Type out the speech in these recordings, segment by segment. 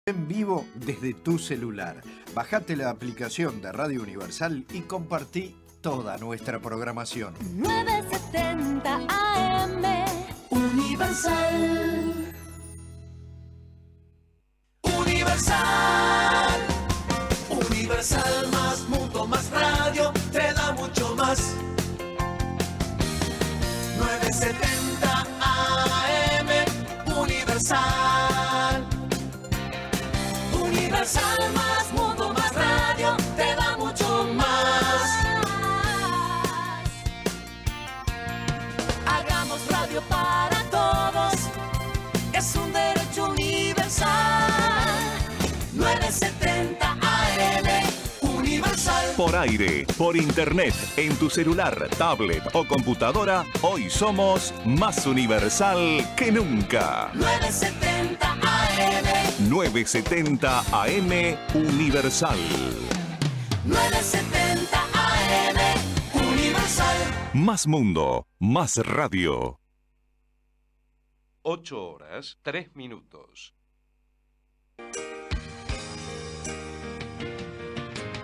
En vivo desde tu celular. Bajate la aplicación de Radio Universal y compartí toda nuestra programación. 970 AM Universal. Universal. Universal más mundo más radio te da mucho más. 970 AM Universal. Universal más mundo más radio te da mucho más. Hagamos radio para todos. Es un derecho universal. 970 AM Universal. Por aire, por internet, en tu celular, tablet o computadora, hoy somos más universal que nunca. 970 AM. 970 AM Universal. 970 AM Universal. Más mundo, más radio. 8:03.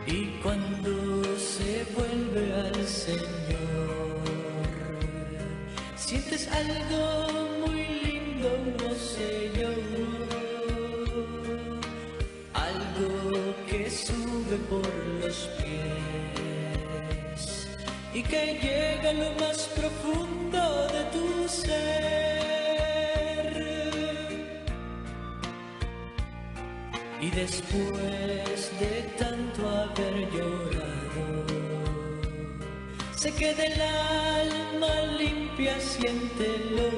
Y cuando se vuelve al Señor, sientes algo muy lindo, no sé yo, algo que sube por los pies y que llega a lo más profundo de tu ser. Y después de tanto haber llorado, sé que del alma limpia siéntelo.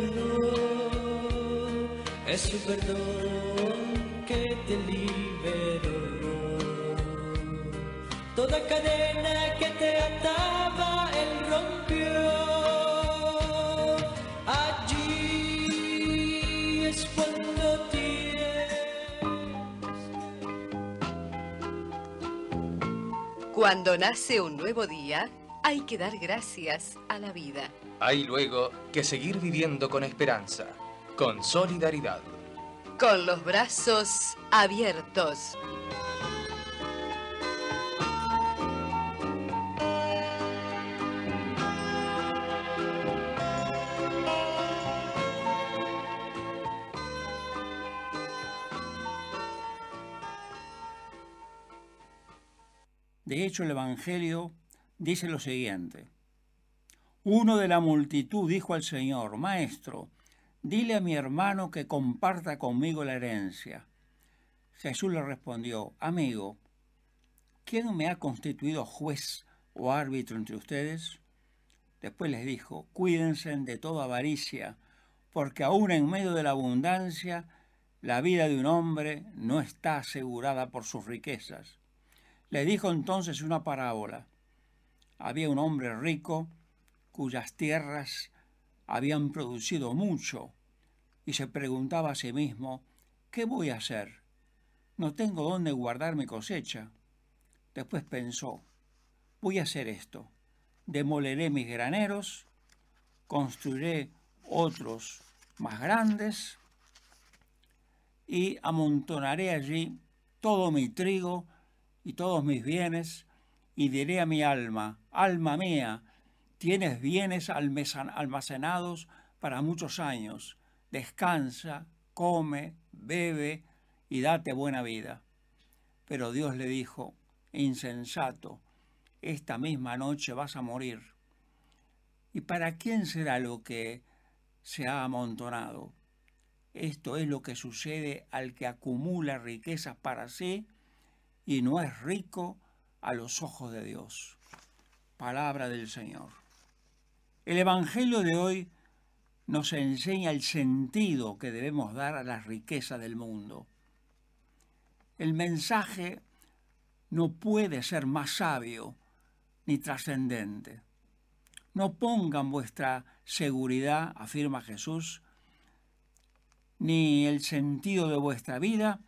Es su perdón que te liberó. Toda cadena que te ataba, él rompió. Allí es cuando tienes. Cuando nace un nuevo día, hay que dar gracias a la vida. Hay luego que seguir viviendo con esperanza, con solidaridad. Con los brazos abiertos. De hecho, el Evangelio dice lo siguiente. Uno de la multitud dijo al Señor, Maestro, dile a mi hermano que comparta conmigo la herencia. Jesús le respondió, Amigo, ¿quién me ha constituido juez o árbitro entre ustedes? Después les dijo, Cuídense de toda avaricia, porque aún en medio de la abundancia, la vida de un hombre no está asegurada por sus riquezas. Le dijo entonces una parábola. Había un hombre rico cuyas tierras habían producido mucho y se preguntaba a sí mismo, ¿qué voy a hacer? No tengo dónde guardar mi cosecha. Después pensó, voy a hacer esto. Demoleré mis graneros, construiré otros más grandes y amontonaré allí todo mi trigo y todos mis bienes, y diré a mi alma, alma mía, tienes bienes almacenados para muchos años, descansa, come, bebe y date buena vida. Pero Dios le dijo, insensato, esta misma noche vas a morir. ¿Y para quién será lo que se ha amontonado? Esto es lo que sucede al que acumula riquezas para sí y no es rico a los ojos de Dios. Palabra del Señor. El Evangelio de hoy nos enseña el sentido que debemos dar a la riqueza del mundo. El mensaje no puede ser más sabio ni trascendente. No pongan vuestra seguridad, afirma Jesús, ni el sentido de vuestra vida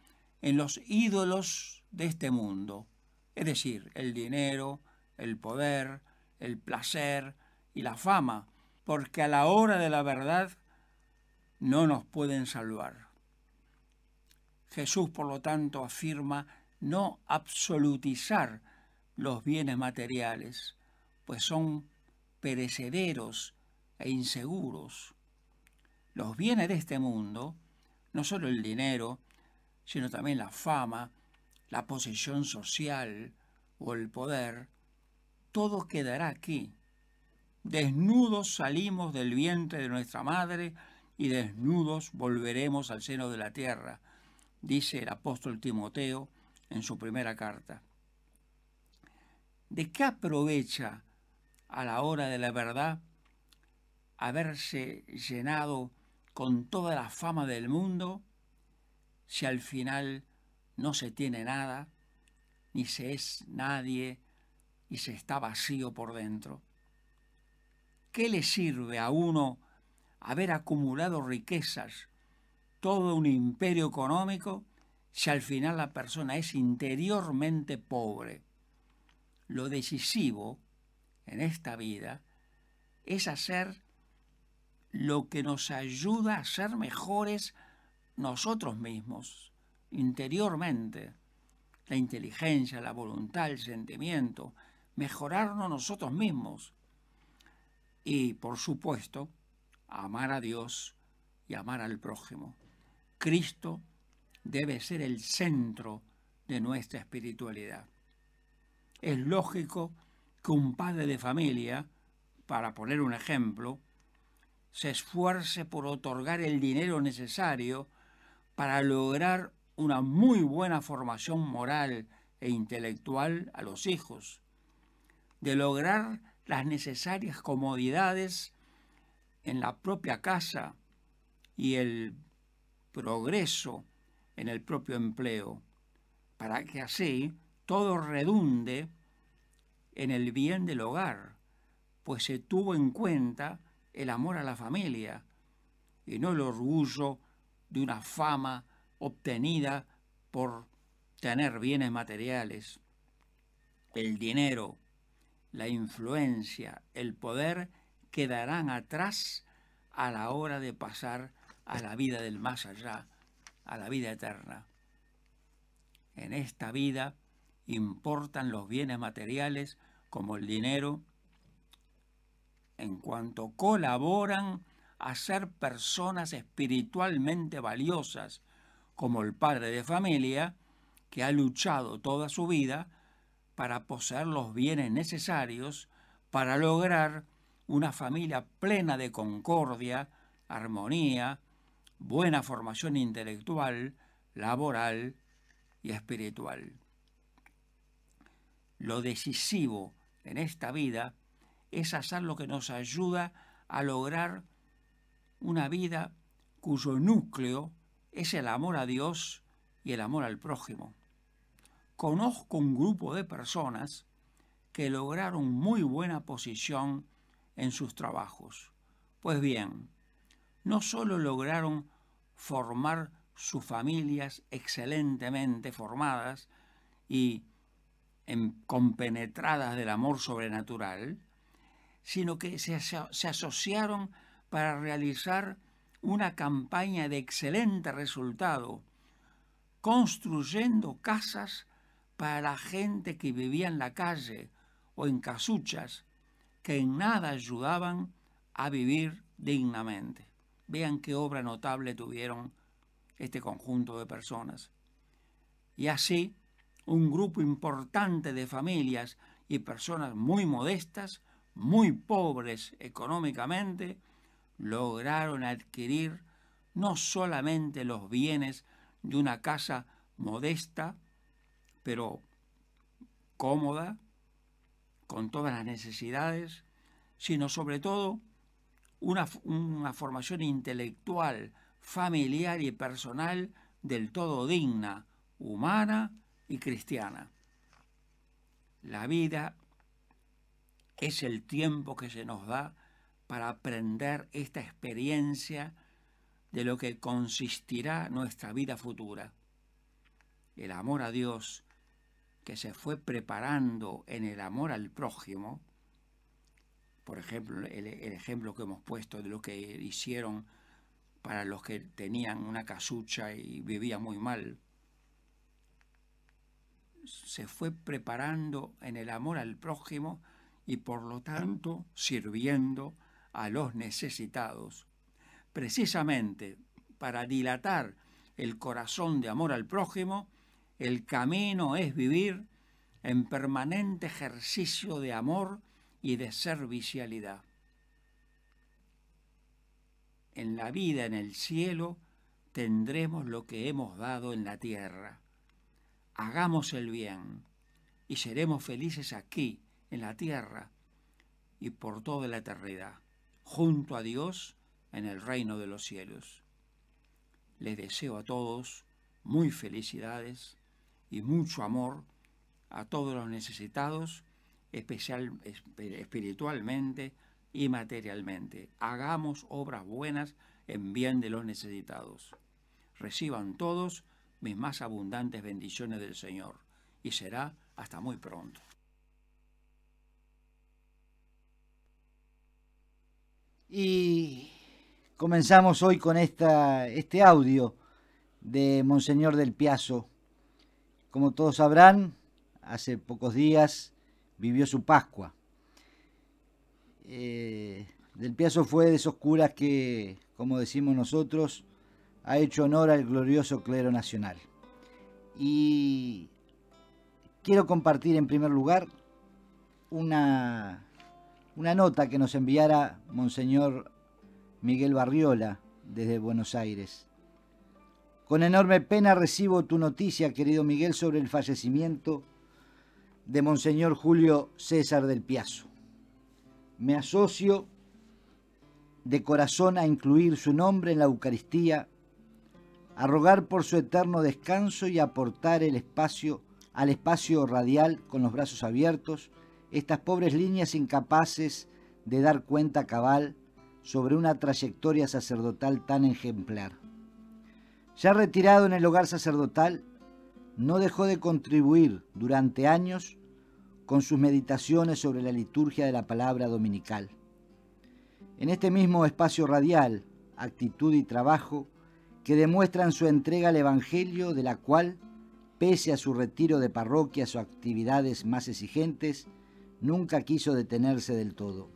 en los ídolos de este mundo, es decir, el dinero, el poder, el placer y la fama, porque a la hora de la verdad no nos pueden salvar. Jesús, por lo tanto, afirma no absolutizar los bienes materiales, pues son perecederos e inseguros. Los bienes de este mundo, no solo el dinero, sino también la fama, la posesión social o el poder, todo quedará aquí. Desnudos salimos del vientre de nuestra madre y desnudos volveremos al seno de la tierra, dice el apóstol Timoteo en su primera carta. ¿De qué aprovecha a la hora de la verdad haberse llenado con toda la fama del mundo si al final no se tiene nada, ni se es nadie y se está vacío por dentro? ¿Qué le sirve a uno haber acumulado riquezas, todo un imperio económico, si al final la persona es interiormente pobre? Lo decisivo en esta vida es hacer lo que nos ayuda a ser mejores nosotros mismos, interiormente. La inteligencia, la voluntad, el sentimiento, mejorarnos nosotros mismos. Y, por supuesto, amar a Dios y amar al prójimo. Cristo debe ser el centro de nuestra espiritualidad. Es lógico que un padre de familia, para poner un ejemplo, se esfuerce por otorgar el dinero necesario para lograr una muy buena formación moral e intelectual a los hijos, de lograr las necesarias comodidades en la propia casa y el progreso en el propio empleo, para que así todo redunde en el bien del hogar, pues se tuvo en cuenta el amor a la familia y no el orgullo de una fama obtenida por tener bienes materiales. El dinero, la influencia, el poder quedarán atrás a la hora de pasar a la vida del más allá, a la vida eterna. En esta vida importan los bienes materiales como el dinero, en cuanto colaboran a ser personas espiritualmente valiosas, como el padre de familia que ha luchado toda su vida para poseer los bienes necesarios para lograr una familia plena de concordia, armonía, buena formación intelectual, laboral y espiritual. Lo decisivo en esta vida es hacer lo que nos ayuda a lograr una vida cuyo núcleo es el amor a Dios y el amor al prójimo. Conozco un grupo de personas que lograron muy buena posición en sus trabajos. Pues bien, no solo lograron formar sus familias excelentemente formadas y compenetradas del amor sobrenatural, sino que se asociaron para realizar una campaña de excelente resultado, construyendo casas para la gente que vivía en la calle o en casuchas, que en nada ayudaban a vivir dignamente. Vean qué obra notable tuvieron este conjunto de personas. Y así, un grupo importante de familias y personas muy modestas, muy pobres económicamente, lograron adquirir no solamente los bienes de una casa modesta, pero cómoda, con todas las necesidades, sino sobre todo una formación intelectual, familiar y personal del todo digna, humana y cristiana. La vida es el tiempo que se nos da para aprender esta experiencia de lo que consistirá nuestra vida futura. El amor a Dios, que se fue preparando en el amor al prójimo, por ejemplo, el ejemplo que hemos puesto de lo que hicieron para los que tenían una casucha y vivían muy mal. Se fue preparando en el amor al prójimo y por lo tanto sirviendo a los necesitados. Precisamente para dilatar el corazón de amor al prójimo, el camino es vivir en permanente ejercicio de amor y de servicialidad. En la vida en el cielo tendremos lo que hemos dado en la tierra. Hagamos el bien y seremos felices aquí, en la tierra, y por toda la eternidad, junto a Dios en el reino de los cielos. Les deseo a todos muy felicidades y mucho amor a todos los necesitados, espiritualmente y materialmente. Hagamos obras buenas en bien de los necesitados. Reciban todos mis más abundantes bendiciones del Señor, y será hasta muy pronto. Y comenzamos hoy con este audio de Monseñor del Piazzo. Como todos sabrán, hace pocos días vivió su Pascua. Del Piazzo fue de esos curas que, como decimos nosotros, ha hecho honor al glorioso clero nacional. Y quiero compartir en primer lugar una nota que nos enviara Monseñor Miguel Barriola desde Buenos Aires. Con enorme pena recibo tu noticia, querido Miguel, sobre el fallecimiento de Monseñor Julio César del Piazzo. Me asocio de corazón a incluir su nombre en la Eucaristía, a rogar por su eterno descanso y a aportar al espacio radial con los brazos abiertos estas pobres líneas incapaces de dar cuenta cabal sobre una trayectoria sacerdotal tan ejemplar. Ya retirado en el hogar sacerdotal, no dejó de contribuir durante años con sus meditaciones sobre la liturgia de la palabra dominical. En este mismo espacio radial, actitud y trabajo que demuestran su entrega al Evangelio, de la cual, pese a su retiro de parroquias o actividades más exigentes, nunca quiso detenerse del todo.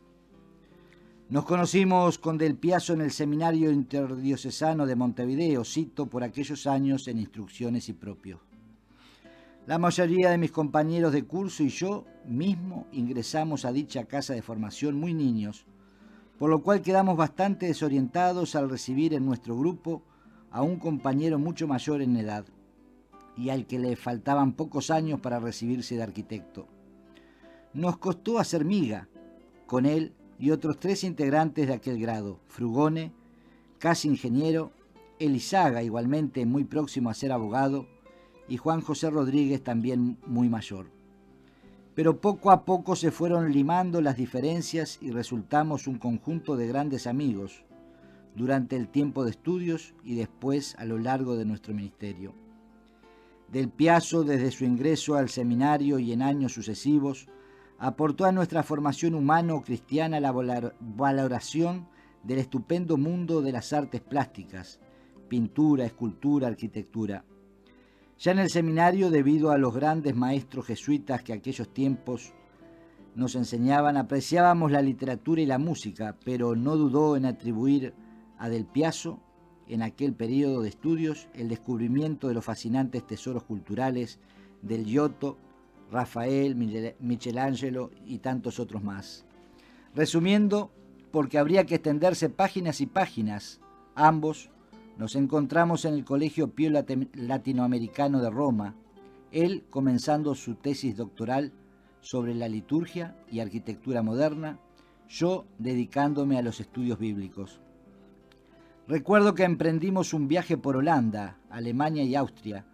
Nos conocimos con Del Piazzo en el Seminario Interdiocesano de Montevideo, cito por aquellos años en Instrucciones y Propios. La mayoría de mis compañeros de curso y yo mismo ingresamos a dicha casa de formación muy niños, por lo cual quedamos bastante desorientados al recibir en nuestro grupo a un compañero mucho mayor en edad y al que le faltaban pocos años para recibirse de arquitecto. Nos costó hacer miga con él y otros 3 integrantes de aquel grado: Frugone, casi ingeniero, Elizaga, igualmente muy próximo a ser abogado, y Juan José Rodríguez, también muy mayor. Pero poco a poco se fueron limando las diferencias y resultamos un conjunto de grandes amigos durante el tiempo de estudios y después a lo largo de nuestro ministerio. Del Piazzo, desde su ingreso al seminario y en años sucesivos, aportó a nuestra formación humano-cristiana la valoración del estupendo mundo de las artes plásticas, pintura, escultura, arquitectura. Ya en el seminario, debido a los grandes maestros jesuitas que aquellos tiempos nos enseñaban, apreciábamos la literatura y la música, pero no dudó en atribuir a Del Piazzo, en aquel periodo de estudios, el descubrimiento de los fascinantes tesoros culturales del Giotto, Rafael, Michelangelo y tantos otros más. Resumiendo, porque habría que extenderse páginas y páginas, ambos nos encontramos en el Colegio Pío Latinoamericano de Roma, él comenzando su tesis doctoral sobre la liturgia y arquitectura moderna, yo dedicándome a los estudios bíblicos. Recuerdo que emprendimos un viaje por Holanda, Alemania y Austria,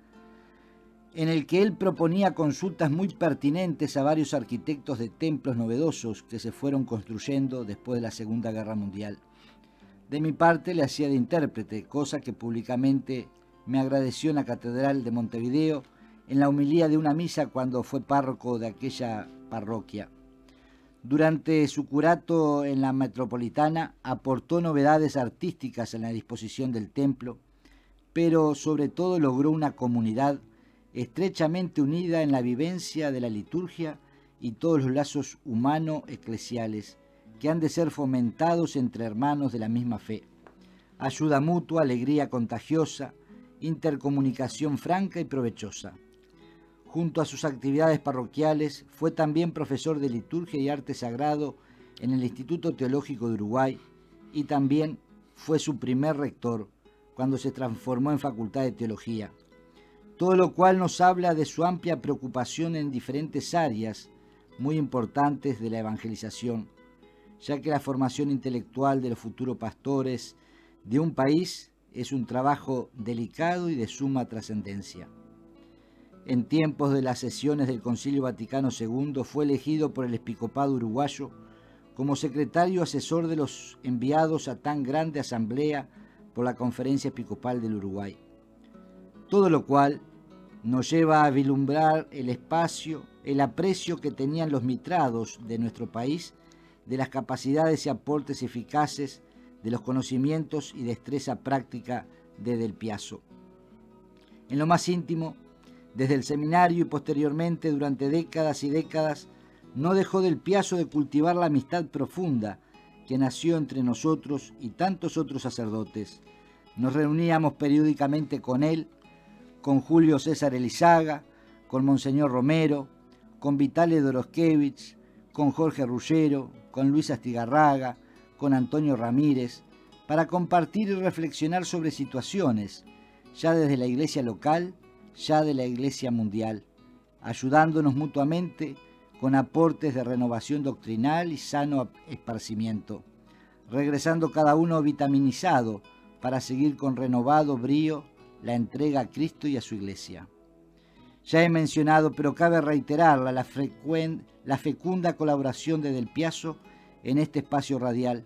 en el que él proponía consultas muy pertinentes a varios arquitectos de templos novedosos que se fueron construyendo después de la Segunda Guerra Mundial. De mi parte le hacía de intérprete, cosa que públicamente me agradeció en la Catedral de Montevideo en la homilía de una misa cuando fue párroco de aquella parroquia. Durante su curato en la Metropolitana aportó novedades artísticas en la disposición del templo, pero sobre todo logró una comunidad estrechamente unida en la vivencia de la liturgia y todos los lazos humano-eclesiales que han de ser fomentados entre hermanos de la misma fe. Ayuda mutua, alegría contagiosa, intercomunicación franca y provechosa. Junto a sus actividades parroquiales, fue también profesor de liturgia y arte sagrado en el Instituto Teológico de Uruguay y también fue su primer rector cuando se transformó en Facultad de Teología. Todo lo cual nos habla de su amplia preocupación en diferentes áreas muy importantes de la evangelización, ya que la formación intelectual de los futuros pastores de un país es un trabajo delicado y de suma trascendencia. En tiempos de las sesiones del Concilio Vaticano II fue elegido por el episcopado uruguayo como secretario asesor de los enviados a tan grande asamblea por la Conferencia Episcopal del Uruguay. Todo lo cual nos lleva a vislumbrar el espacio, el aprecio que tenían los mitrados de nuestro país de las capacidades y aportes eficaces de los conocimientos y destreza práctica de Del Piazzo. En lo más íntimo, desde el seminario y posteriormente durante décadas y décadas, no dejó Del Piazzo de cultivar la amistad profunda que nació entre nosotros y tantos otros sacerdotes. Nos reuníamos periódicamente con él, con Julio César Elizaga, con Monseñor Romero, con Vitale Doroskevich, con Jorge Ruggero, con Luis Astigarraga, con Antonio Ramírez, para compartir y reflexionar sobre situaciones, ya desde la iglesia local, ya de la iglesia mundial, ayudándonos mutuamente con aportes de renovación doctrinal y sano esparcimiento, regresando cada uno vitaminizado para seguir con renovado brío la entrega a Cristo y a su iglesia. Ya he mencionado, pero cabe reiterarla, la fecunda colaboración de Del Piazzo en este espacio radial,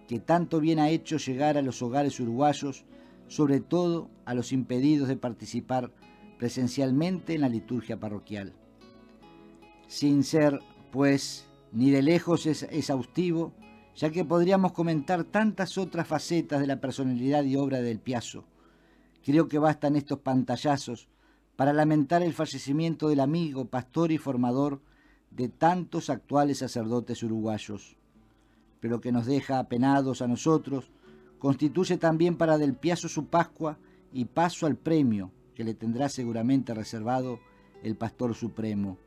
que tanto bien ha hecho llegar a los hogares uruguayos, sobre todo a los impedidos de participar presencialmente en la liturgia parroquial. Sin ser, pues, ni de lejos exhaustivo, ya que podríamos comentar tantas otras facetas de la personalidad y obra de Del Piazzo. Creo que bastan estos pantallazos para lamentar el fallecimiento del amigo, pastor y formador de tantos actuales sacerdotes uruguayos. Pero que nos deja apenados a nosotros, constituye también para Del Piazzo su Pascua y paso al premio que le tendrá seguramente reservado el Pastor Supremo.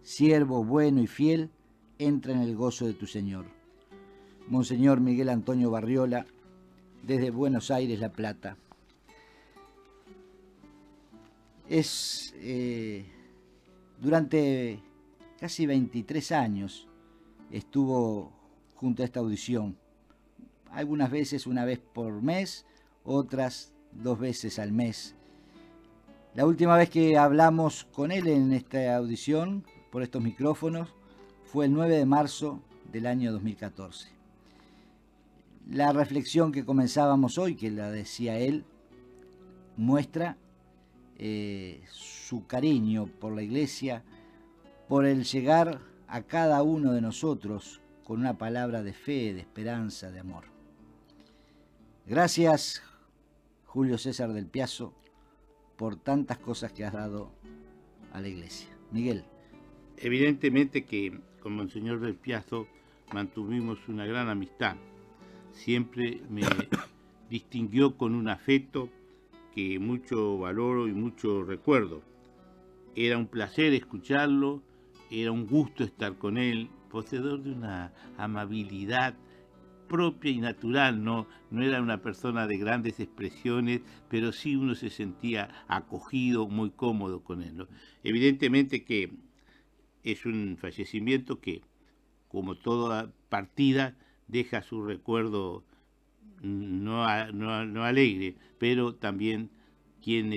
Siervo bueno y fiel, entra en el gozo de tu Señor. Monseñor Miguel Antonio Barriola, desde Buenos Aires, La Plata. Durante casi 23 años estuvo junto a esta audición. Algunas veces una vez por mes, otras 2 veces al mes. La última vez que hablamos con él en esta audición, por estos micrófonos, fue el 9 de marzo del año 2014. La reflexión que comenzábamos hoy, que la decía él, muestra su cariño por la iglesia, por el llegar a cada uno de nosotros con una palabra de fe, de esperanza, de amor. Gracias, Julio César Del Piazzo, por tantas cosas que has dado a la iglesia. Miguel. Evidentemente que con Monseñor Del Piazzo mantuvimos una gran amistad. Siempre me distinguió con un afecto que mucho valoro y mucho recuerdo. Era un placer escucharlo, era un gusto estar con él, poseedor de una amabilidad propia y natural, no era una persona de grandes expresiones, pero sí uno se sentía acogido, muy cómodo con él, ¿no? Evidentemente que es un fallecimiento que, como toda partida, deja su recuerdo no alegre, pero también quien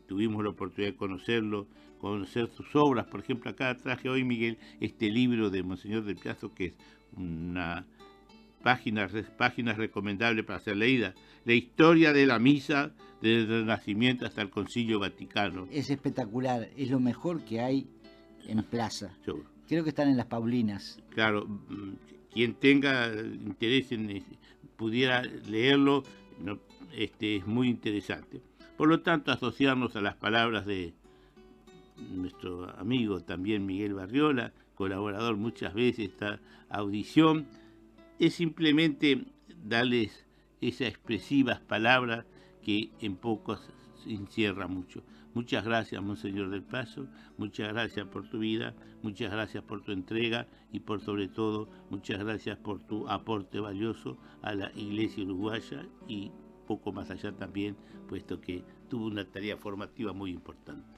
tuvimos la oportunidad de conocerlo, conocer sus obras. Por ejemplo, acá traje hoy, Miguel, este libro de Monseñor Del Piazzo, que es una página recomendable para ser leída. La historia de la misa desde el Renacimiento hasta el Concilio Vaticano. Es espectacular, es lo mejor que hay en plaza. Creo que están en las Paulinas. Claro, quien tenga interés en pudiera leerlo, no, es muy interesante. Por lo tanto, asociarnos a las palabras de nuestro amigo también Miguel Barriola, colaborador muchas veces de esta audición, es simplemente darles esas expresivas palabras que en pocos se encierra mucho. Muchas gracias, Monseñor del Paso, muchas gracias por tu vida, muchas gracias por tu entrega y por sobre todo, muchas gracias por tu aporte valioso a la Iglesia uruguaya y poco más allá también, puesto que tuvo una tarea formativa muy importante.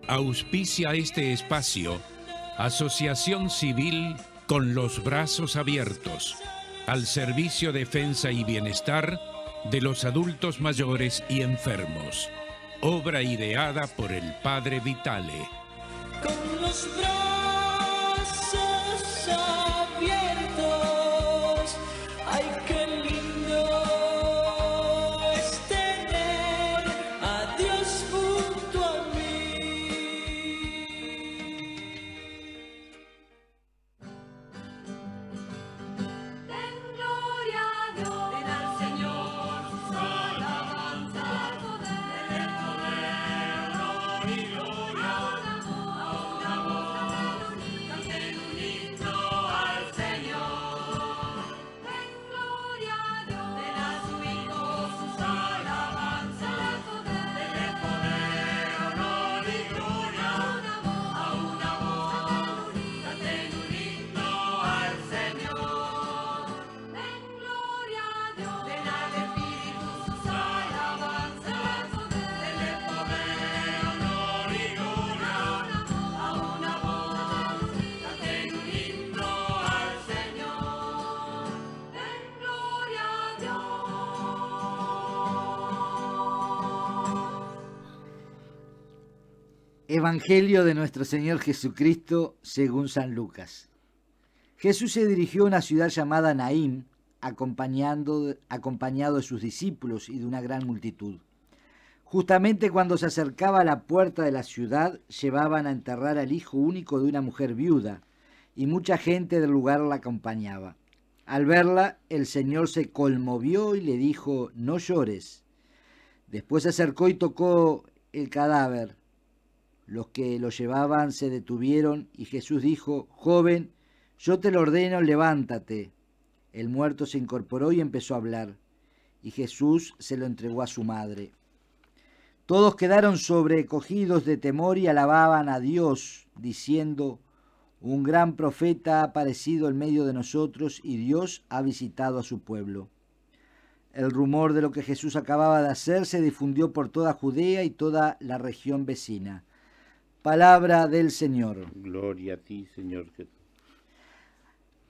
Auspicia este espacio Asociación Civil con los Brazos Abiertos, al servicio, defensa y bienestar de los adultos mayores y enfermos. Obra ideada por el Padre Vitale. Con los brazos abiertos, ay, qué lindo es tener a Dios junto a mí. Den gloria a Dios, den al Señor su alabanza, del poder, honor y gloria, a una voz, canten un himno al Señor. Den gloria a Dios, den a su Hijo sus alabanzas, del poder, honor y gloria, a una voz, canten un himno al Señor. Den gloria a Dios, den al Espíritu sus alabanzas, del poder, honor y gloria, a una voz, canten un himno al Señor. Den gloria a Dios. Evangelio de nuestro Señor Jesucristo según San Lucas. Jesús se dirigió a una ciudad llamada Naín, acompañado de sus discípulos y de una gran multitud. Justamente cuando se acercaba a la puerta de la ciudad, llevaban a enterrar al hijo único de una mujer viuda, y mucha gente del lugar la acompañaba. Al verla, el Señor se conmovió y le dijo: «No llores». Después se acercó y tocó el cadáver. Los que lo llevaban se detuvieron y Jesús dijo: «Joven, yo te lo ordeno, levántate». El muerto se incorporó y empezó a hablar, y Jesús se lo entregó a su madre. Todos quedaron sobrecogidos de temor y alababan a Dios, diciendo: «Un gran profeta ha aparecido en medio de nosotros y Dios ha visitado a su pueblo». El rumor de lo que Jesús acababa de hacer se difundió por toda Judea y toda la región vecina. Palabra del Señor. Gloria a ti, Señor Jesús.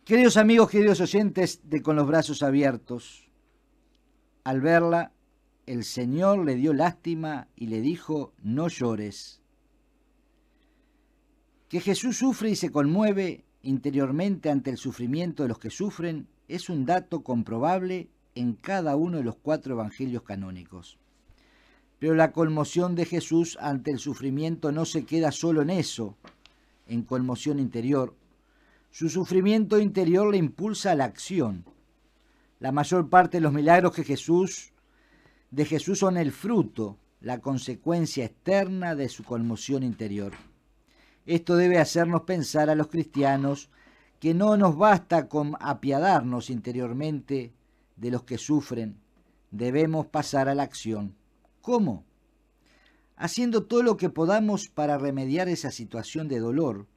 Queridos amigos, queridos oyentes de Con los Brazos Abiertos, al verla, el Señor le dio lástima y le dijo: «No llores». Que Jesús sufre y se conmueve interiormente ante el sufrimiento de los que sufren es un dato comprobable en cada uno de los 4 evangelios canónicos. Pero la conmoción de Jesús ante el sufrimiento no se queda solo en eso, en conmoción interior. Su sufrimiento interior le impulsa a la acción. La mayor parte de los milagros de Jesús son el fruto, la consecuencia externa de su conmoción interior. Esto debe hacernos pensar a los cristianos que no nos basta con apiadarnos interiormente de los que sufren, debemos pasar a la acción. ¿Cómo? Haciendo todo lo que podamos para remediar esa situación de dolor,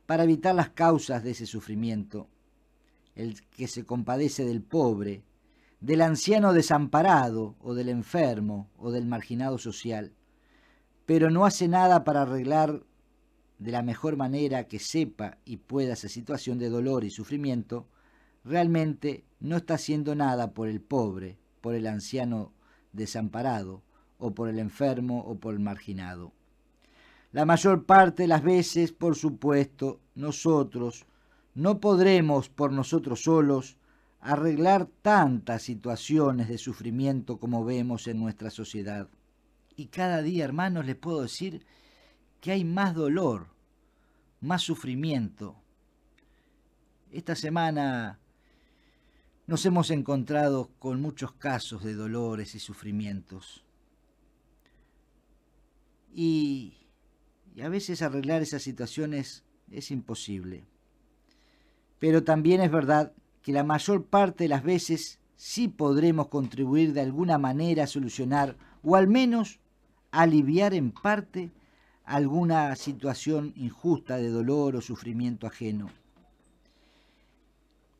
para evitar las causas de ese sufrimiento. El que se compadece del pobre, del anciano desamparado, o del enfermo, o del marginado social, pero no hace nada para arreglar de la mejor manera que sepa y pueda esa situación de dolor y sufrimiento, realmente no está haciendo nada por el pobre, por el anciano desamparado, o por el enfermo, o por el marginado. La mayor parte de las veces, por supuesto, nosotros no podremos por nosotros solos arreglar tantas situaciones de sufrimiento como vemos en nuestra sociedad. Y cada día, hermanos, les puedo decir que hay más dolor, más sufrimiento. Esta semana nos hemos encontrado con muchos casos de dolores y sufrimientos. Y a veces arreglar esas situaciones es imposible. Pero también es verdad que la mayor parte de las veces sí podremos contribuir de alguna manera a solucionar o al menos aliviar en parte alguna situación injusta de dolor o sufrimiento ajeno.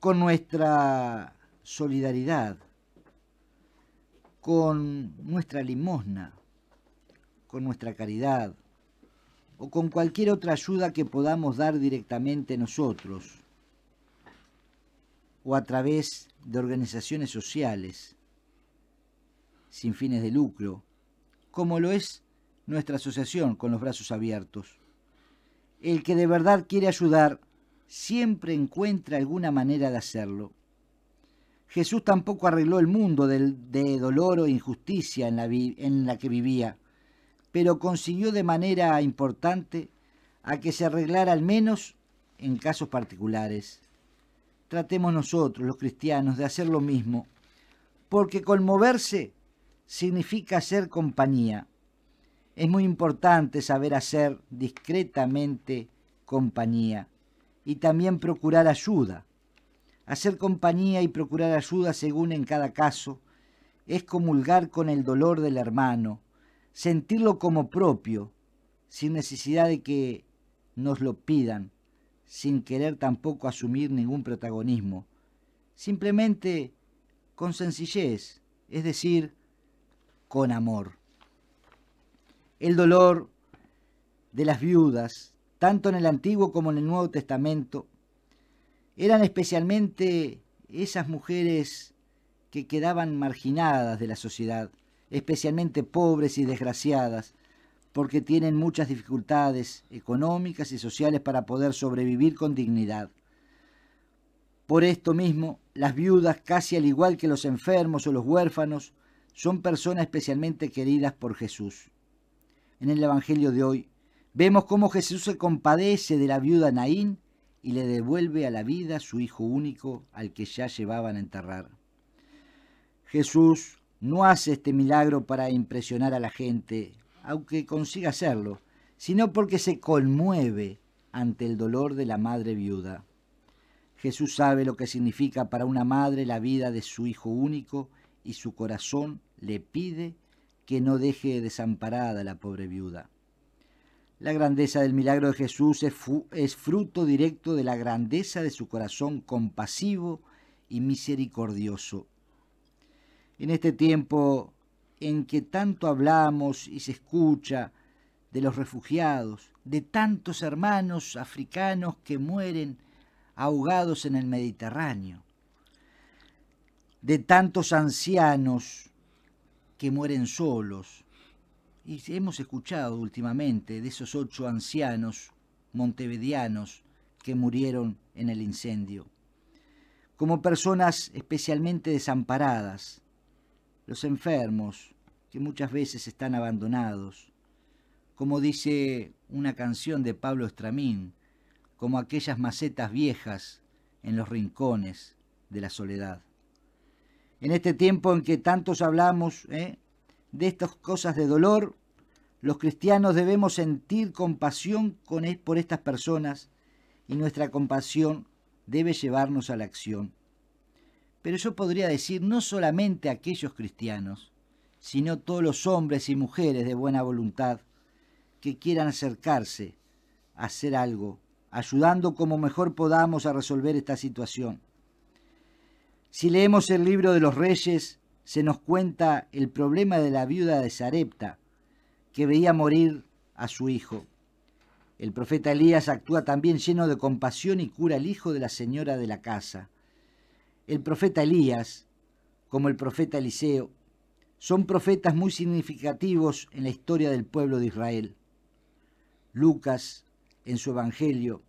Con nuestra solidaridad, con nuestra limosna, con nuestra caridad o con cualquier otra ayuda que podamos dar directamente nosotros o a través de organizaciones sociales sin fines de lucro, como lo es nuestra asociación con los brazos abiertos. El que de verdad quiere ayudar siempre encuentra alguna manera de hacerlo. Jesús tampoco arregló el mundo de dolor o injusticia en la que vivía, pero consiguió de manera importante a que se arreglara al menos en casos particulares. Tratemos nosotros, los cristianos, de hacer lo mismo, porque conmoverse significa hacer compañía. Es muy importante saber hacer discretamente compañía y también procurar ayuda. Hacer compañía y procurar ayuda según en cada caso es comulgar con el dolor del hermano, sentirlo como propio, sin necesidad de que nos lo pidan, sin querer tampoco asumir ningún protagonismo, simplemente con sencillez, es decir, con amor. El dolor de las viudas, tanto en el Antiguo como en el Nuevo Testamento, eran especialmente esas mujeres que quedaban marginadas de la sociedad, especialmente pobres y desgraciadas, porque tienen muchas dificultades económicas y sociales para poder sobrevivir con dignidad. Por esto mismo, las viudas, casi al igual que los enfermos o los huérfanos, son personas especialmente queridas por Jesús. En el Evangelio de hoy, vemos cómo Jesús se compadece de la viuda Naín y le devuelve a la vida a su hijo único, al que ya llevaban a enterrar. Jesús no hace este milagro para impresionar a la gente, aunque consiga hacerlo, sino porque se conmueve ante el dolor de la madre viuda. Jesús sabe lo que significa para una madre la vida de su hijo único y su corazón le pide que no deje desamparada a la pobre viuda. La grandeza del milagro de Jesús es fruto directo de la grandeza de su corazón compasivo y misericordioso. En este tiempo en que tanto hablamos y se escucha de los refugiados, de tantos hermanos africanos que mueren ahogados en el Mediterráneo, de tantos ancianos que mueren solos, y hemos escuchado últimamente de esos 8 ancianos montevideanos que murieron en el incendio, como personas especialmente desamparadas, los enfermos, que muchas veces están abandonados, como dice una canción de Pablo Estramín, como aquellas macetas viejas en los rincones de la soledad. En este tiempo en que tantos hablamos de estas cosas de dolor, los cristianos debemos sentir compasión por estas personas y nuestra compasión debe llevarnos a la acción. Pero yo podría decir no solamente a aquellos cristianos, sino todos los hombres y mujeres de buena voluntad que quieran acercarse a hacer algo, ayudando como mejor podamos a resolver esta situación. Si leemos el libro de los Reyes, se nos cuenta el problema de la viuda de Sarepta, que veía morir a su hijo. El profeta Elías actúa también lleno de compasión y cura al hijo de la señora de la casa. El profeta Elías, como el profeta Eliseo, son profetas muy significativos en la historia del pueblo de Israel. Lucas, en su Evangelio,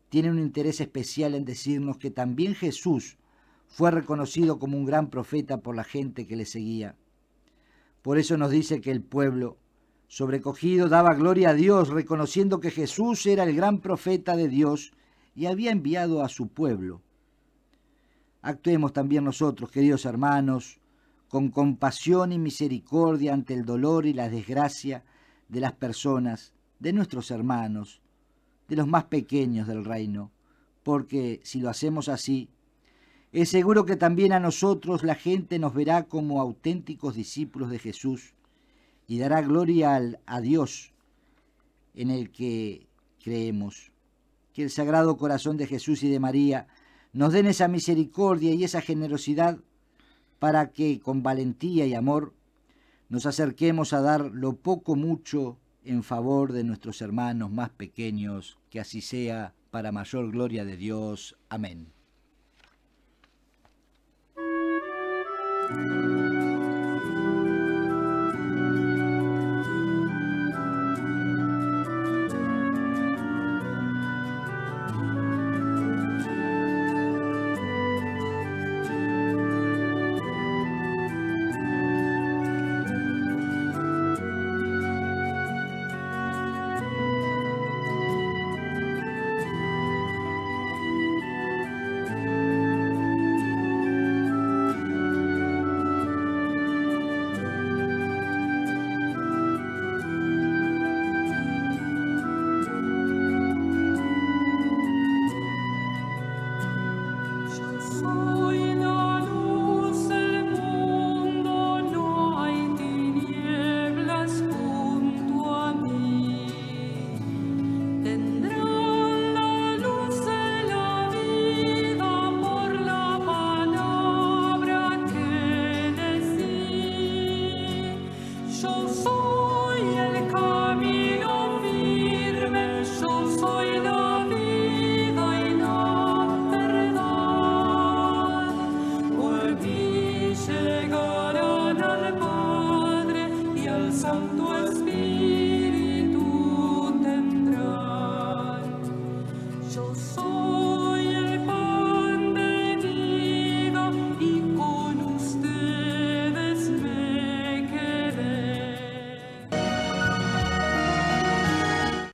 tiene un interés especial en decirnos que también Jesús fue reconocido como un gran profeta por la gente que le seguía. Por eso nos dice que el pueblo, sobrecogido, daba gloria a Dios, reconociendo que Jesús era el gran profeta de Dios y había enviado a su pueblo. Actuemos también nosotros, queridos hermanos, con compasión y misericordia ante el dolor y la desgracia de las personas, de nuestros hermanos, de los más pequeños del reino, porque si lo hacemos así, es seguro que también a nosotros la gente nos verá como auténticos discípulos de Jesús y dará gloria a Dios en el que creemos. Que el Sagrado Corazón de Jesús y de María nos den esa misericordia y esa generosidad para que con valentía y amor nos acerquemos a dar lo poco mucho en favor de nuestros hermanos más pequeños, que así sea para mayor gloria de Dios. Amén.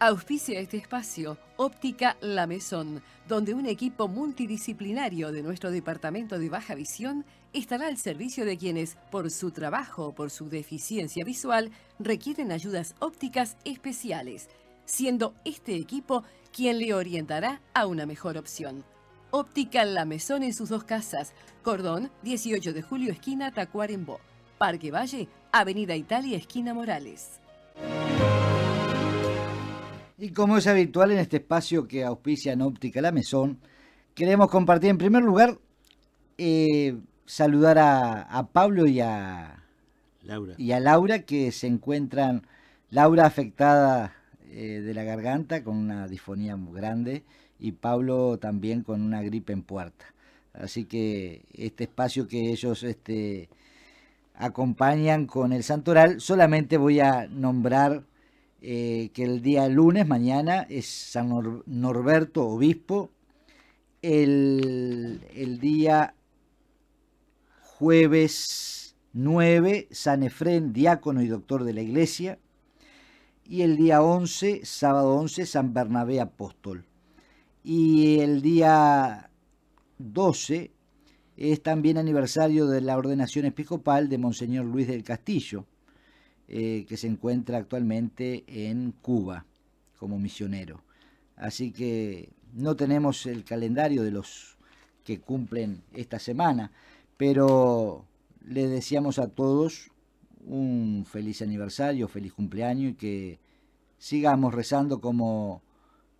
Auspicia este espacio Óptica La Maison, donde un equipo multidisciplinario de nuestro departamento de baja visión estará al servicio de quienes, por su trabajo o por su deficiencia visual, requieren ayudas ópticas especiales, siendo este equipo quien le orientará a una mejor opción. Óptica La Maison en sus dos casas, Cordón, 18 de julio, esquina Tacuarembó, Parque Valle, Avenida Italia, esquina Morales. Y como es habitual en este espacio que auspicia en Óptica La Maison, queremos compartir en primer lugar, saludar a Pablo y a Laura, que se encuentran, Laura afectada de la garganta con una disfonía muy grande y Pablo también con una gripe en puerta. Así que este espacio que ellos acompañan con el santoral, solamente voy a nombrar que el día lunes, mañana, es San Norberto, obispo. El día jueves 9, San Efrén, diácono y doctor de la Iglesia. Y el día 11, sábado 11, San Bernabé apóstol. Y el día 12 es también aniversario de la ordenación episcopal de Monseñor Luis del Castillo, que se encuentra actualmente en Cuba como misionero. Así que no tenemos el calendario de los que cumplen esta semana, pero le deseamos a todos un feliz aniversario, feliz cumpleaños y que sigamos rezando como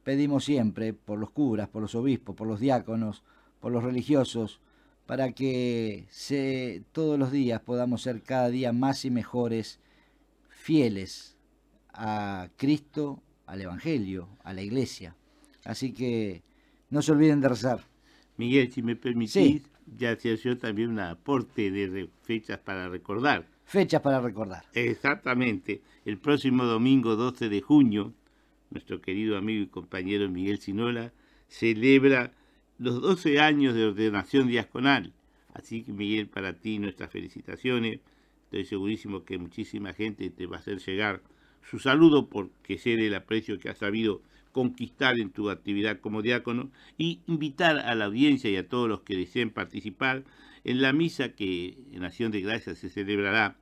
pedimos siempre por los curas, por los obispos, por los diáconos, por los religiosos, para que todos los días podamos ser cada día más y mejores, fieles a Cristo, al Evangelio, a la Iglesia. Así que no se olviden de rezar. Miguel, si me permitís, sí, ya hacía yo también un aporte de fechas para recordar. Fechas para recordar. Exactamente. El próximo domingo 12 de junio, nuestro querido amigo y compañero Miguel Sinola celebra los 12 años de ordenación diaconal. Así que, Miguel, para ti nuestras felicitaciones. Estoy segurísimo que muchísima gente te va a hacer llegar su saludo porque sé del aprecio que has sabido conquistar en tu actividad como diácono, y invitar a la audiencia y a todos los que deseen participar en la misa que en Acción de Gracias se celebrará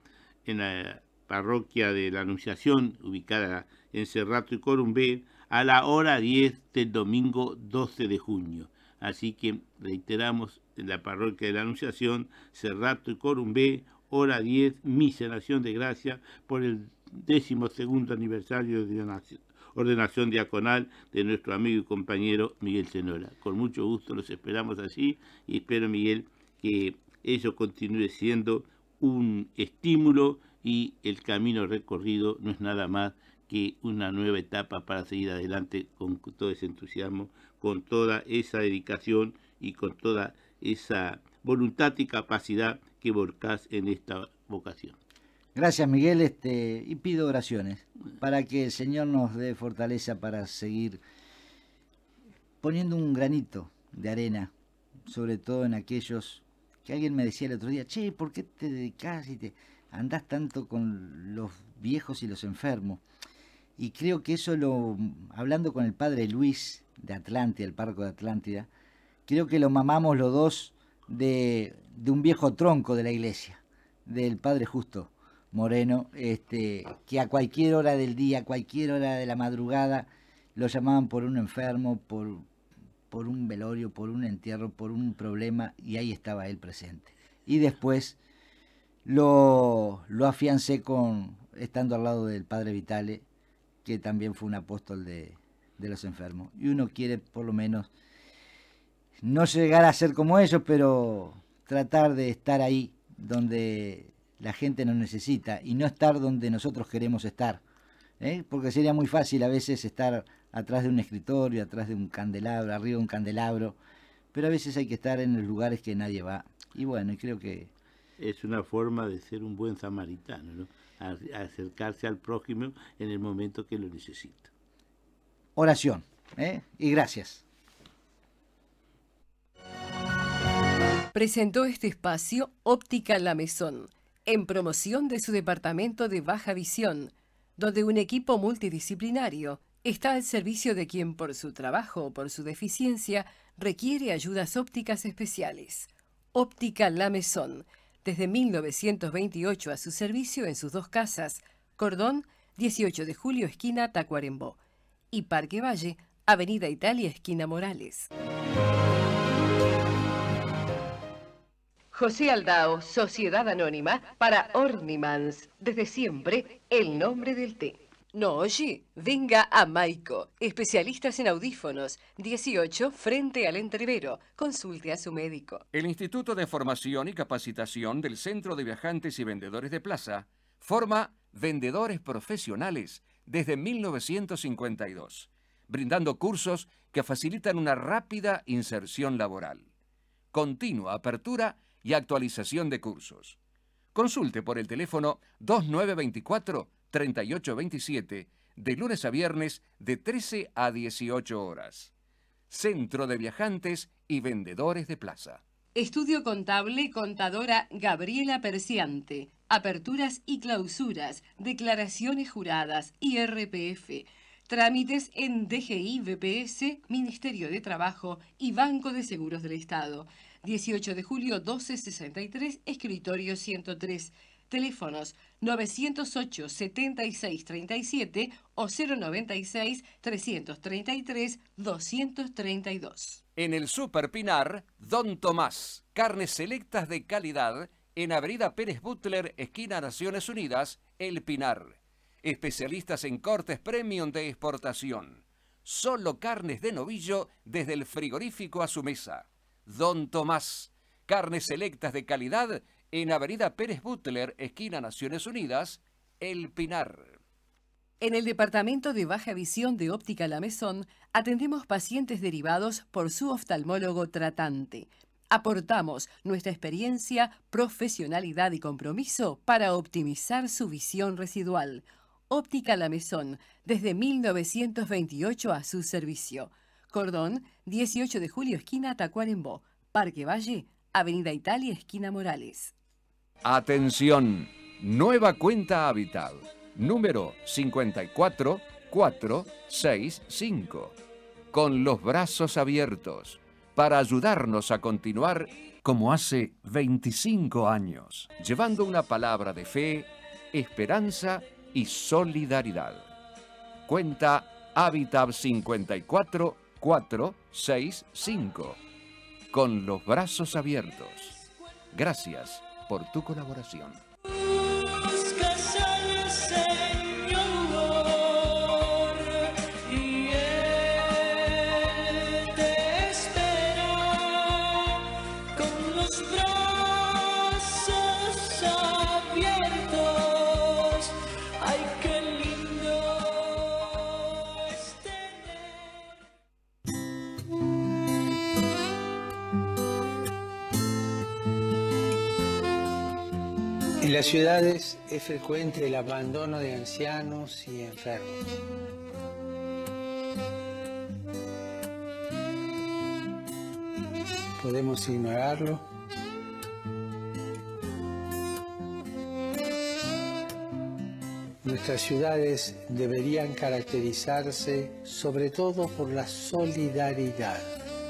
en la parroquia de la Anunciación, ubicada en Cerrato y Corumbé, a la hora 10 del domingo 12 de junio. Así que reiteramos, en la parroquia de la Anunciación, Cerrato y Corumbé, hora 10, misa en Acción de Gracias por el 12º aniversario de la ordenación diaconal de nuestro amigo y compañero Miguel Sinola. Con mucho gusto los esperamos así y espero, Miguel, que eso continúe siendo un estímulo y el camino recorrido no es nada más que una nueva etapa para seguir adelante con todo ese entusiasmo, con toda esa dedicación y con toda esa voluntad y capacidad que volcás en esta vocación. Gracias, Miguel, y pido oraciones para que el Señor nos dé fortaleza para seguir poniendo un granito de arena, sobre todo en aquellos que alguien me decía el otro día: che, ¿por qué te dedicás y te andás tanto con los viejos y los enfermos? Y creo que eso hablando con el padre Luis de Atlántida, el párroco de Atlántida, creo que lo mamamos los dos de un viejo tronco de la iglesia, del padre Justo Moreno, que a cualquier hora del día, a cualquier hora de la madrugada, lo llamaban por un enfermo, por un velorio, por un entierro, por un problema, y ahí estaba él presente. Y después lo afiancé estando al lado del padre Vitale, que también fue un apóstol de los enfermos. Y uno quiere, por lo menos, no llegar a ser como ellos, pero tratar de estar ahí donde la gente nos necesita y no estar donde nosotros queremos estar, porque sería muy fácil a veces estar atrás de un escritorio, atrás de un candelabro, arriba de un candelabro, pero a veces hay que estar en los lugares que nadie va. Y bueno, y creo que es una forma de ser un buen samaritano, ¿no? Acercarse al prójimo en el momento que lo necesita. Oración, y gracias. Presentó este espacio Óptica La Maison, en promoción de su departamento de baja visión, donde un equipo multidisciplinario está al servicio de quien por su trabajo o por su deficiencia requiere ayudas ópticas especiales. Óptica La Maison, desde 1928 a su servicio en sus dos casas, Cordón, 18 de julio, esquina Tacuarembó, y Parque Valle, Avenida Italia, esquina Morales. José Aldao, Sociedad Anónima, para Ornimans, desde siempre, el nombre del té. No oye, venga a Maico, especialistas en audífonos, 18 frente al Entrevero, consulte a su médico. El Instituto de Formación y Capacitación del Centro de Viajantes y Vendedores de Plaza forma vendedores profesionales desde 1952, brindando cursos que facilitan una rápida inserción laboral. Continua apertura y actualización de cursos. Consulte por el teléfono 2924-3827, de lunes a viernes de 13 a 18 horas. Centro de Viajantes y Vendedores de Plaza. Estudio Contable, contadora Gabriela Perciante. Aperturas y clausuras, declaraciones juradas, IRPF. Trámites en DGI, BPS, Ministerio de Trabajo y Banco de Seguros del Estado. 18 de julio 1263, escritorio 103. Teléfonos 908-7637 o 096-333-232. En el Super Pinar, Don Tomás. Carnes selectas de calidad en Avenida Pérez Butler, esquina Naciones Unidas, El Pinar. Especialistas en cortes premium de exportación. Solo carnes de novillo desde el frigorífico a su mesa. Don Tomás. Carnes selectas de calidad en Avenida Pérez Butler, esquina Naciones Unidas, El Pinar. En el Departamento de Baja Visión de Óptica La Maison atendemos pacientes derivados por su oftalmólogo tratante. Aportamos nuestra experiencia, profesionalidad y compromiso para optimizar su visión residual. Óptica La Maison, desde 1928 a su servicio. Cordón, 18 de julio, esquina Tacuarembó. Parque Valle, Avenida Italia, esquina Morales. Atención, nueva cuenta Habitat, número 54465, con los brazos abiertos, para ayudarnos a continuar como hace 25 años, llevando una palabra de fe, esperanza y solidaridad. Cuenta Habitat 54465, con los brazos abiertos. Gracias por tu colaboración. Buscas al Señor y Él te espera con los brazos abiertos. Ay, qué lindo es En las ciudades es frecuente el abandono de ancianos y enfermos. ¿Podemos ignorarlo? Nuestras ciudades deberían caracterizarse sobre todo por la solidaridad,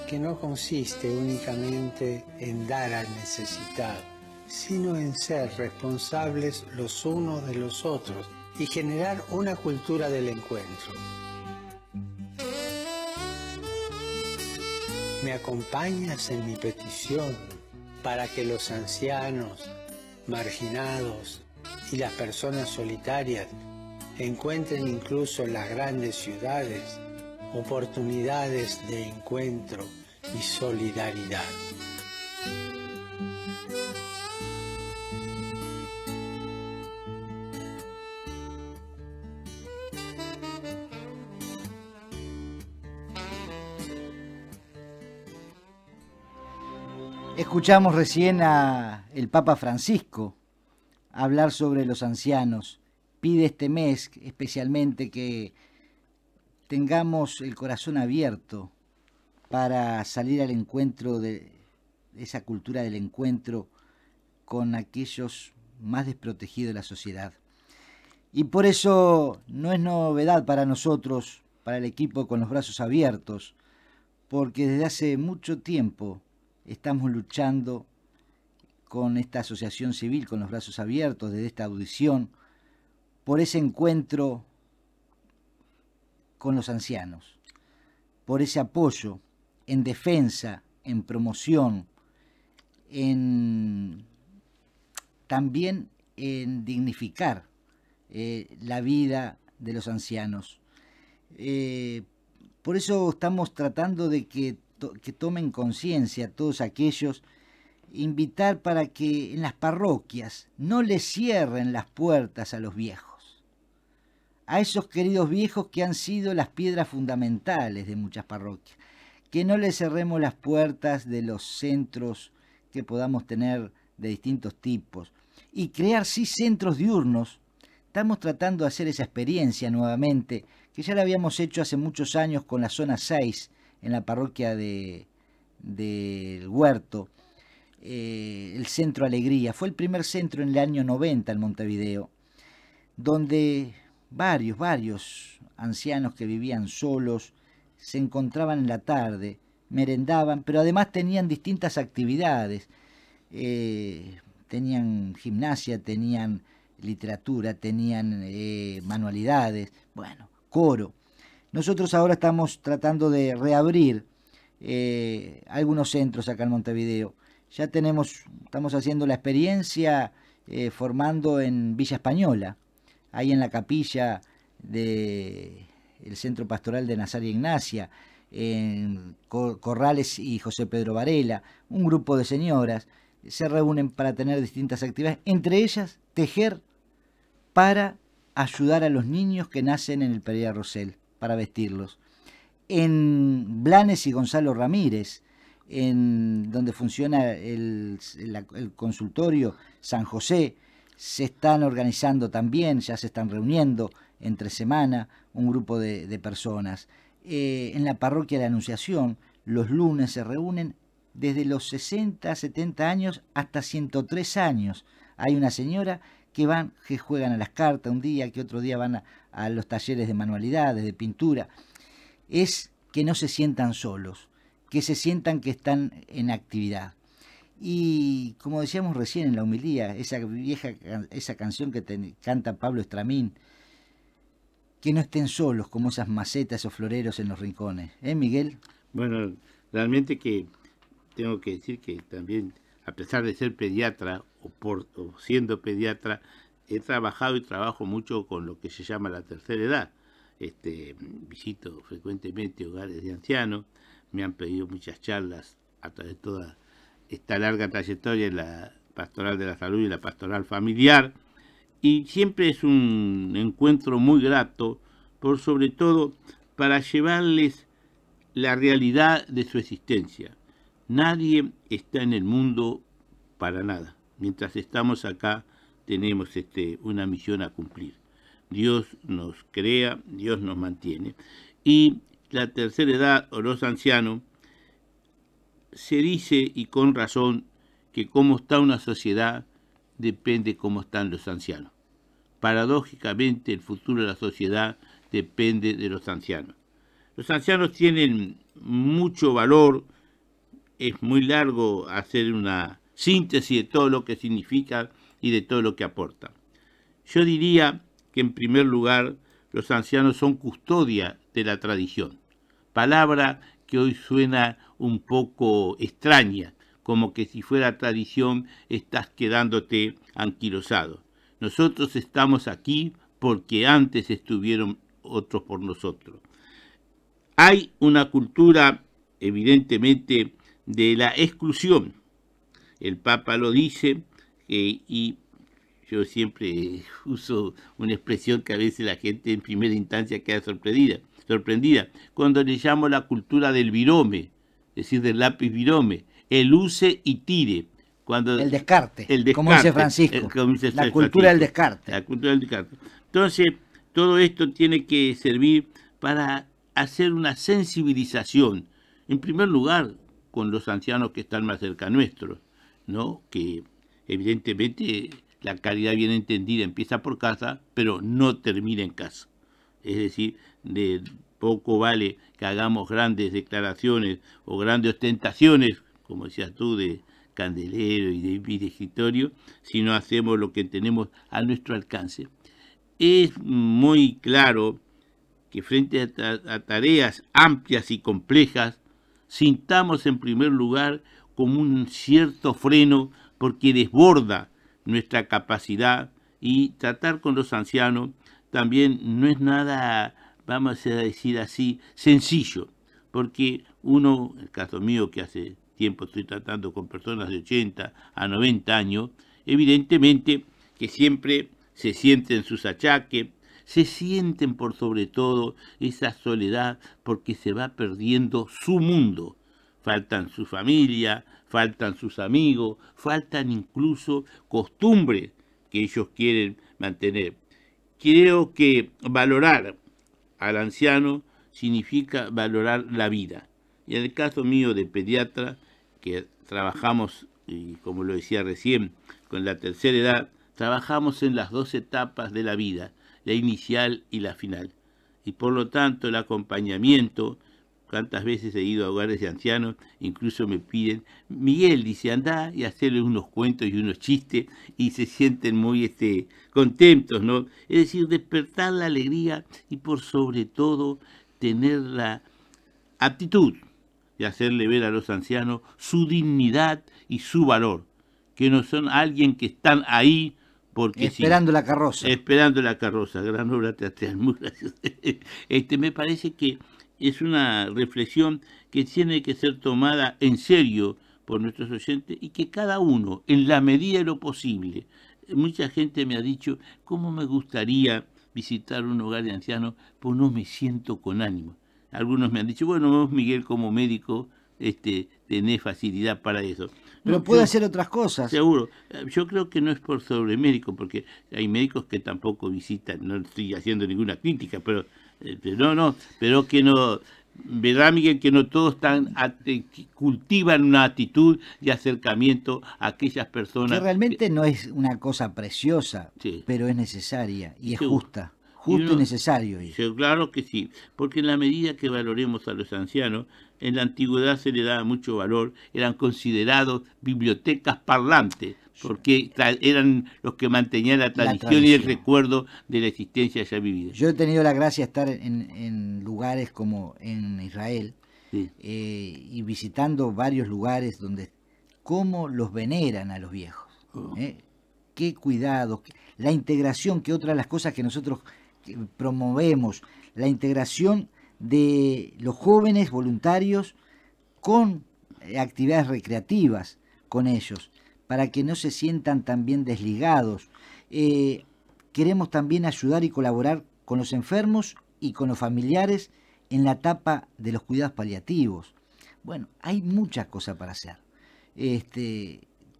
que no consiste únicamente en dar al necesitado, sino en ser responsables los unos de los otros y generar una cultura del encuentro. ¿Me acompañas en mi petición para que los ancianos, marginados y las personas solitarias encuentren incluso en las grandes ciudades oportunidades de encuentro y solidaridad? Escuchamos recién al Papa Francisco hablar sobre los ancianos. Pide este mes especialmente que tengamos el corazón abierto para salir al encuentro de esa cultura del encuentro con aquellos más desprotegidos de la sociedad. Y por eso no es novedad para nosotros, para el equipo Con los Brazos Abiertos, porque desde hace mucho tiempo estamos luchando con esta asociación civil Con los Brazos Abiertos, desde esta audición, por ese encuentro con los ancianos, por ese apoyo en defensa, en promoción, también en dignificar la vida de los ancianos. Por eso estamos tratando de que tomen conciencia todos aquellos, invitar para que en las parroquias no les cierren las puertas a los viejos, a esos queridos viejos que han sido las piedras fundamentales de muchas parroquias, que no les cerremos las puertas de los centros que podamos tener de distintos tipos y crear sí centros diurnos. Estamos tratando de hacer esa experiencia nuevamente, que ya la habíamos hecho hace muchos años con la zona 6, en la parroquia del Huerto, el Centro Alegría. Fue el primer centro en el año 90 en Montevideo, donde varios ancianos que vivían solos se encontraban en la tarde, merendaban, pero además tenían distintas actividades. Tenían gimnasia, tenían literatura, tenían manualidades, bueno, coro. Nosotros ahora estamos tratando de reabrir algunos centros acá en Montevideo. Ya estamos haciendo la experiencia formando en Villa Española, ahí en la capilla del Centro Pastoral de Nazaria Ignacia, en Corrales y José Pedro Varela. Un grupo de señoras se reúnen para tener distintas actividades, entre ellas tejer para ayudar a los niños que nacen en el Pereira Rosell, para vestirlos. En Blanes y Gonzalo Ramírez, en donde funciona el consultorio San José, se están organizando también, ya se están reuniendo entre semana un grupo de personas. En la parroquia de la Anunciación, los lunes se reúnen desde los 60, 70 años hasta 103 años. Hay una señora que juegan a las cartas un día, que otro día van a los talleres de manualidades, de pintura. Es que no se sientan solos, que se sientan que están en actividad. Y como decíamos recién en la homilía, esa canción que canta Pablo Estramín, que no estén solos como esas macetas o floreros en los rincones. Miguel? Bueno, realmente que tengo que decir que también, a pesar de ser pediatra o siendo pediatra, he trabajado y trabajo mucho con lo que se llama la tercera edad. Visito frecuentemente hogares de ancianos, me han pedido muchas charlas a través de toda esta larga trayectoria en la pastoral de la salud y la pastoral familiar, y siempre es un encuentro muy grato, por sobre todo para llevarles la realidad de su existencia. Nadie está en el mundo para nada. Mientras estamos acá tenemos una misión a cumplir. Dios nos crea, Dios nos mantiene. Y la tercera edad o los ancianos, se dice, y con razón, que cómo está una sociedad depende cómo están los ancianos. Paradójicamente, el futuro de la sociedad depende de los ancianos. Los ancianos tienen mucho valor. Es muy largo hacer una síntesis de todo lo que significa y de todo lo que aporta. Yo diría que, en primer lugar, los ancianos son custodia de la tradición. Palabra que hoy suena un poco extraña, como que si fuera tradición estás quedándote anquilosado. Nosotros estamos aquí porque antes estuvieron otros por nosotros. Hay una cultura, evidentemente, de la exclusión. El Papa lo dice, y yo siempre uso una expresión que a veces la gente en primera instancia queda sorprendida, cuando le llamo la cultura del virome, es decir, del lápiz virome, el use y tire. El descarte, como dice Francisco, la cultura del descarte. La cultura del descarte. Entonces, todo esto tiene que servir para hacer una sensibilización, en primer lugar, con los ancianos que están más cerca nuestros, ¿no? Que evidentemente la caridad bien entendida empieza por casa, pero no termina en casa. Es decir, de poco vale que hagamos grandes declaraciones o grandes ostentaciones, como decías tú, de candelero y de escritorio, si no hacemos lo que tenemos a nuestro alcance. Es muy claro que frente a tareas amplias y complejas, sintamos en primer lugar como un cierto freno, porque desborda nuestra capacidad, y tratar con los ancianos también no es nada, vamos a decir así, sencillo, porque uno, el caso mío, que hace tiempo estoy tratando con personas de 80 a 90 años, evidentemente que siempre se sienten sus achaques, se sienten por sobre todo esa soledad, porque se va perdiendo su mundo. Faltan su familia, faltan sus amigos, faltan incluso costumbres que ellos quieren mantener. Creo que valorar al anciano significa valorar la vida. Y en el caso mío de pediatra, que trabajamos y como lo decía recién, con la tercera edad, trabajamos en las 2 etapas de la vida, la inicial y la final. Y por lo tanto el acompañamiento, cuántas veces he ido a hogares de ancianos, incluso me piden, Miguel, dice, andá y hacerle unos cuentos y unos chistes, y se sienten muy contentos, ¿no? Es decir, despertar la alegría y por sobre todo tener la aptitud de hacerle ver a los ancianos su dignidad y su valor, que no son alguien que están ahí porque esperando la carroza. Esperando la carroza, gran obra teatral, muy gracioso. Me parece que es una reflexión que tiene que ser tomada en serio por nuestros oyentes y que cada uno, en la medida de lo posible, mucha gente me ha dicho, ¿cómo me gustaría visitar un hogar de ancianos? Pues no me siento con ánimo. Algunos me han dicho, bueno, vos, Miguel, como médico, tenés facilidad para eso. Pero puede hacer otras cosas. Seguro. Yo creo que no es por sobre médico, porque hay médicos que tampoco visitan, no estoy haciendo ninguna crítica, pero pero que no, verá Miguel, que no todos cultivan una actitud de acercamiento a aquellas personas. Que realmente no es una cosa preciosa, sí, pero es necesaria y es justa. Justo y necesario. Sí, claro que sí, porque en la medida que valoremos a los ancianos, en la antigüedad se le daba mucho valor, eran considerados bibliotecas parlantes, porque eran los que mantenían la tradición y el recuerdo de la existencia ya vivida. Yo he tenido la gracia de estar en lugares como en Israel, sí, y visitando varios lugares donde cómo los veneran a los viejos. Qué cuidado, la integración, que otra de las cosas que nosotros promovemos, la integración de los jóvenes voluntarios con actividades recreativas con ellos, para que no se sientan también desligados. Queremos también ayudar y colaborar con los enfermos y con los familiares en la etapa de los cuidados paliativos. Bueno, hay muchas cosas para hacer.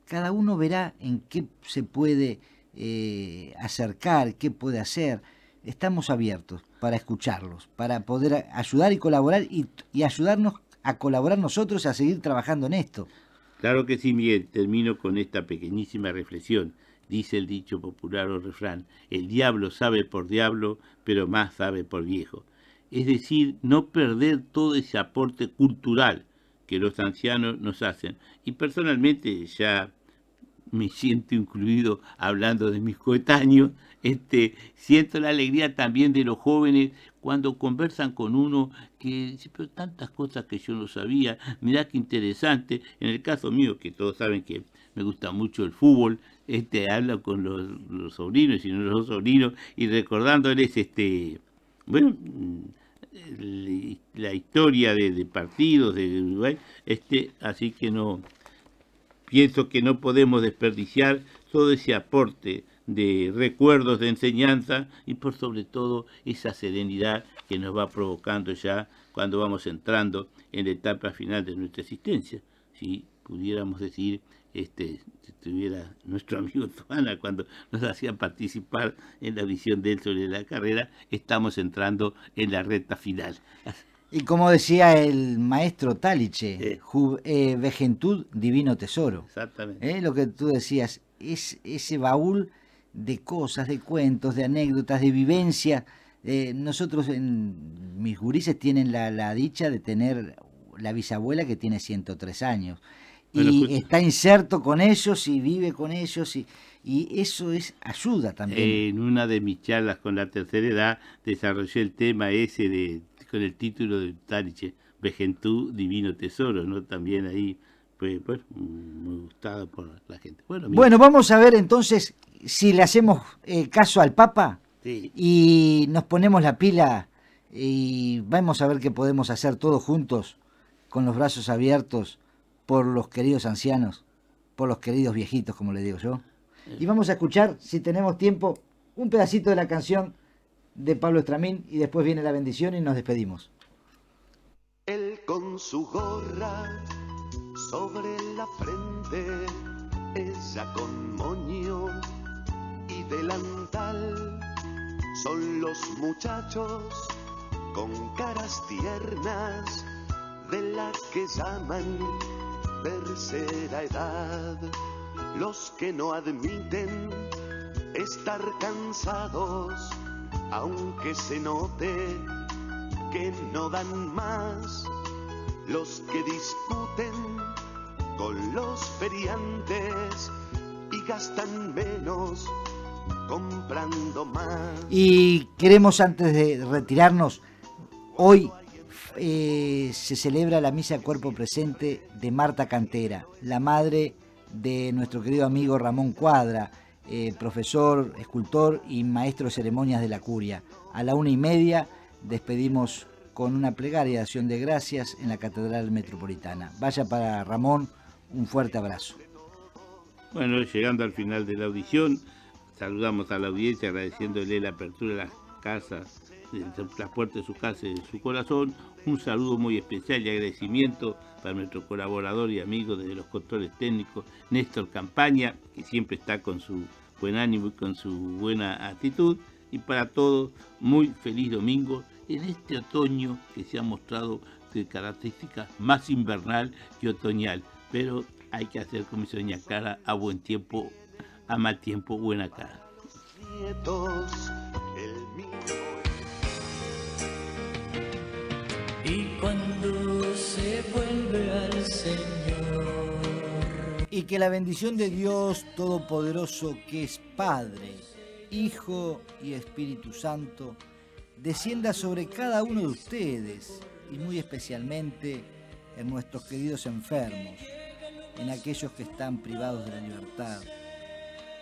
Cada uno verá en qué se puede acercar, qué puede hacer. Estamos abiertos para escucharlos, para poder ayudar y colaborar y ayudarnos a colaborar nosotros a seguir trabajando en esto. Claro que sí, Miguel. Termino con esta pequeñísima reflexión. Dice el dicho popular o refrán, el diablo sabe por diablo, pero más sabe por viejo. Es decir, no perder todo ese aporte cultural que los ancianos nos hacen. Y personalmente ya me siento incluido hablando de mis coetáneos. Siento la alegría también de los jóvenes cuando conversan con uno que dice, pero tantas cosas que yo no sabía, mirá qué interesante. En el caso mío, que todos saben que me gusta mucho el fútbol, hablo con los sobrinos y no los sobrinos y recordándoles la historia de partidos de Uruguay, así que no pienso que no podemos desperdiciar todo ese aporte de recuerdos, de enseñanza y por sobre todo esa serenidad que nos va provocando ya cuando vamos entrando en la etapa final de nuestra existencia. Si pudiéramos decir, si estuviera nuestro amigo Tuana cuando nos hacía participar en la visión de él sobre la carrera, estamos entrando en la recta final. Y como decía el maestro Taliche, vejentud, divino tesoro. Exactamente. Lo que tú decías, es ese baúl de cosas, de cuentos, de anécdotas, de vivencia. Nosotros, mis gurises tienen la dicha de tener la bisabuela que tiene 103 años. Y está inserto con ellos y vive con ellos y eso es ayuda también. En una de mis charlas con la tercera edad desarrollé el tema ese con el título de Taliche, Vejentud, Divino Tesoro, ¿no? También ahí, pues, muy gustado por la gente. Bueno, vamos a ver entonces si le hacemos caso al Papa, sí, y nos ponemos la pila y vamos a ver qué podemos hacer todos juntos, con los brazos abiertos, por los queridos ancianos, por los queridos viejitos, como le digo yo. Y vamos a escuchar, si tenemos tiempo, un pedacito de la canción de Pablo Estramín y después viene la bendición y nos despedimos. Él con su gorra sobre la frente, ella con moño y delantal, son los muchachos con caras tiernas de las que llaman tercera edad, los que no admiten estar cansados, aunque se note que no dan más, los que discuten con los feriantes y gastan menos comprando más. Y queremos, antes de retirarnos, hoy se celebra la misa cuerpo presente de Marta Cantera, la madre de nuestro querido amigo Ramón Cuadra, profesor, escultor y maestro de ceremonias de la curia. A la 1:30 despedimos con una plegaria de acción de gracias en la Catedral Metropolitana. Vaya para Ramón, un fuerte abrazo. Bueno, llegando al final de la audición, saludamos a la audiencia agradeciéndole la apertura de las casas, de las puertas de su casa y de su corazón. Un saludo muy especial y agradecimiento para nuestro colaborador y amigo desde los controles técnicos, Néstor Campaña, que siempre está con su buen ánimo y con su buena actitud. Y para todos, muy feliz domingo en este otoño que se ha mostrado de características más invernal que otoñal. Pero hay que hacer como dice doña Clara, a buen tiempo, a mal tiempo, buena cara. Y cuando se vuelve al Señor. Y que la bendición de Dios Todopoderoso, que es Padre, Hijo y Espíritu Santo, descienda sobre cada uno de ustedes y muy especialmente en nuestros queridos enfermos, en aquellos que están privados de la libertad,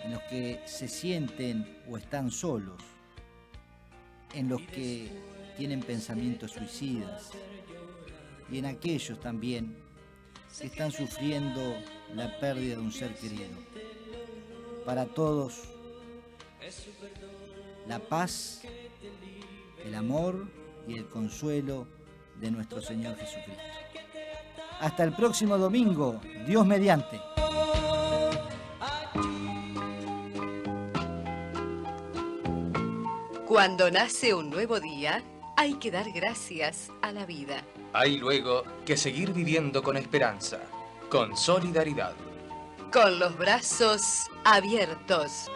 en los que se sienten o están solos, en los que tienen pensamientos suicidas y en aquellos también que están sufriendo la pérdida de un ser querido. Para todos, la paz, el amor y el consuelo de nuestro Señor Jesucristo. Hasta el próximo domingo, Dios mediante. Cuando nace un nuevo día, hay que dar gracias a la vida. Hay luego que seguir viviendo con esperanza, con solidaridad. Con los brazos abiertos.